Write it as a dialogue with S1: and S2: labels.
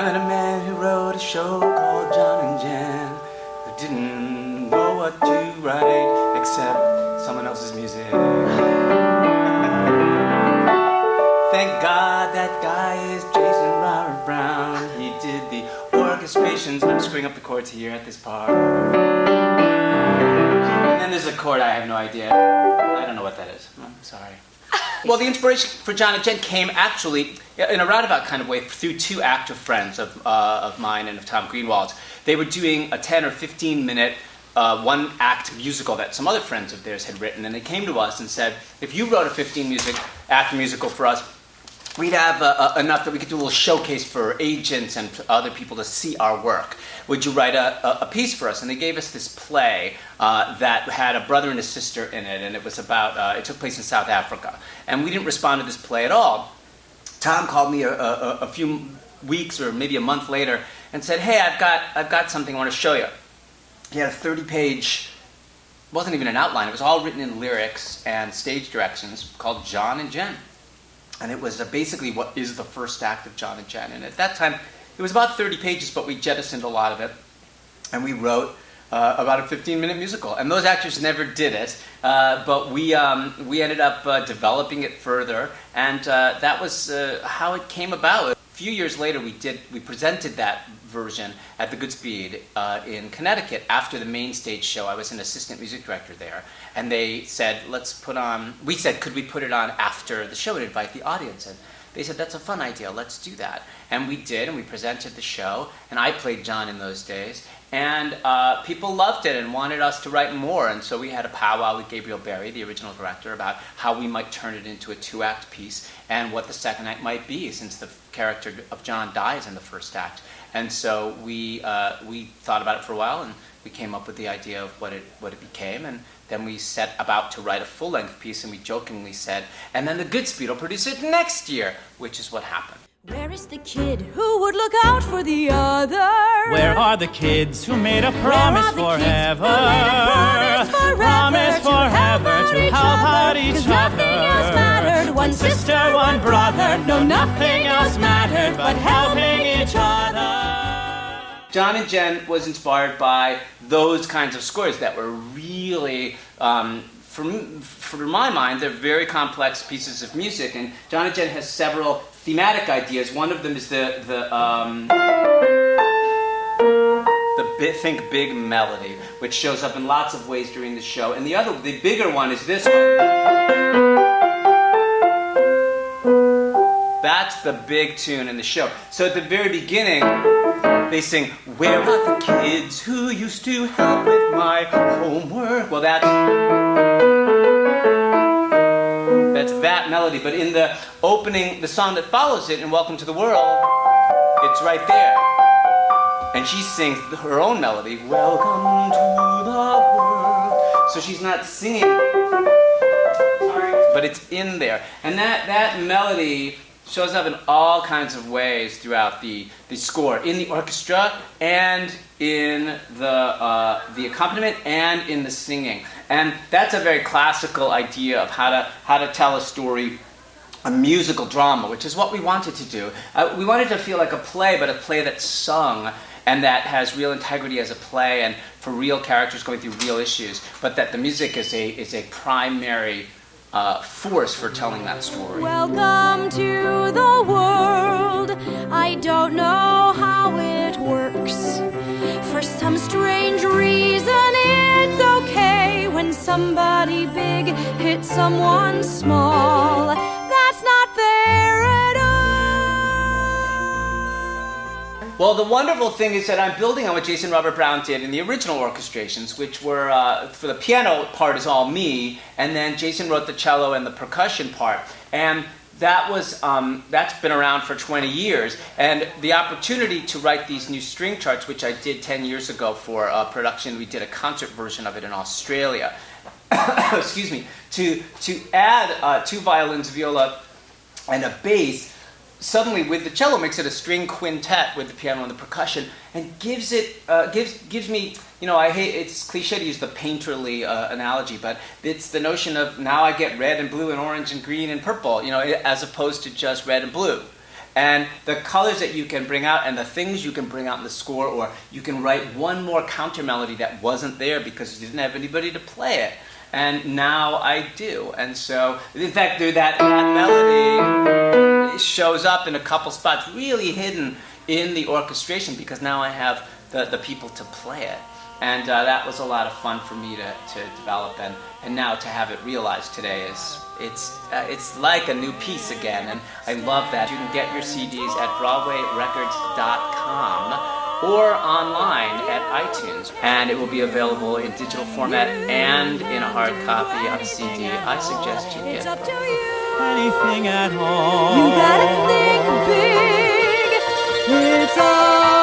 S1: I met a man who wrote a show called John and Jen, who didn't know what to write except someone else's music. Thank God that guy is Jason Robert Brown. He did the orchestrations. I'm screwing up the chords here at this part. And then there's a chord I have no idea. I don't know what that is. I'm sorry. Well, the inspiration for John and Jen came actually in a roundabout kind of way through two actor friends of mine and of Tom Greenwald's. They were doing a 10 or 15 minute one-act musical that some other friends of theirs had written, and they came to us and said, if you wrote a 15-act musical for us, we'd have enough that we could do a little showcase for agents and for other people to see our work. Would you write a piece for us? And they gave us this play that had a brother and a sister in it, and it was about, it took place in South Africa. And we didn't respond to this play at all. Tom called me a few weeks or maybe a month later and said, hey, I've got something I want to show you. He had a 30-page, wasn't even an outline, it was all written in lyrics and stage directions called John and Jen. And it was basically what is the first act of John and Jen. And at that time, it was about 30 pages, but we jettisoned a lot of it. And we wrote about a 15-minute musical. And those actors never did it, but we ended up developing it further. And that was how it came about. A few years later, we presented that version at the Goodspeed in Connecticut after the main stage show. I was an assistant music director there. And they said, we said, could we put it on after the show and invite the audience? And they said, that's a fun idea, let's do that. And we did, and we presented the show, and I played John in those days. And people loved it and wanted us to write more. And so we had a powwow with Gabriel Barry, the original director, about how we might turn it into a 2-act piece and what the second act might be, since the character of John dies in the first act. And so we thought about it for a while, and we came up with the idea of what it became. And then we set about to write a full-length piece, and we jokingly said, and then the Goodspeed will produce it next year, which is what happened.
S2: Where is the kid who would look out for the other?
S3: Where are the kids who made a promise forever? Promise forever to help out each other.
S2: Nothing else mattered.
S3: One sister, one brother. No, nothing else mattered but helping each other.
S1: John and Jen was inspired by those kinds of scores that were really, for my mind, they're very complex pieces of music. And John and Jen has several thematic ideas. One of them is the think big melody, which shows up in lots of ways during the show. And the bigger one is this one. That's the big tune in the show. So at the very beginning, they sing, where are the kids who used to help with my homework? Well, that's that melody. But in the opening, the song that follows it, in Welcome to the World, it's right there. And she sings her own melody, welcome to the world. So she's not singing, but it's in there. And that melody shows up in all kinds of ways throughout the score, in the orchestra and in the accompaniment and in the singing. And that's a very classical idea of how to tell a story, a musical drama, which is what we wanted to do. We wanted to feel like a play, but a play that's sung and that has real integrity as a play and for real characters going through real issues, but that the music is a primary force for telling that story.
S2: Welcome to the world. I don't know how it works. For some strange reason, it's okay when somebody big hits someone small. That's not fair at all.
S1: Well, the wonderful thing is that I'm building on what Jason Robert Brown did in the original orchestrations, which were, for the piano part is all me, and then Jason wrote the cello and the percussion part. And that's been around for 20 years. And the opportunity to write these new string charts, which I did 10 years ago for a production, we did a concert version of it in Australia. Excuse me. To add 2 violins, viola, and a bass, suddenly with the cello makes it a string quintet with the piano and the percussion, and gives me, it's cliche to use the painterly analogy, but it's the notion of now I get red and blue and orange and green and purple, as opposed to just red and blue. And the colors that you can bring out and the things you can bring out in the score, or you can write one more counter melody that wasn't there because you didn't have anybody to play it. And now I do. And so, in fact, that melody shows up in a couple spots, really hidden in the orchestration, because now I have the people to play it. And that was a lot of fun for me to develop, and now to have it realized today it's like a new piece again, and I love that. You can get your CDs at BroadwayRecords.com or online at iTunes, and it will be available in digital format and in a hard copy on CD. I suggest you
S2: It's
S1: get
S2: up to
S1: both.
S2: you.
S3: Anything at all.
S2: You gotta think big. It's all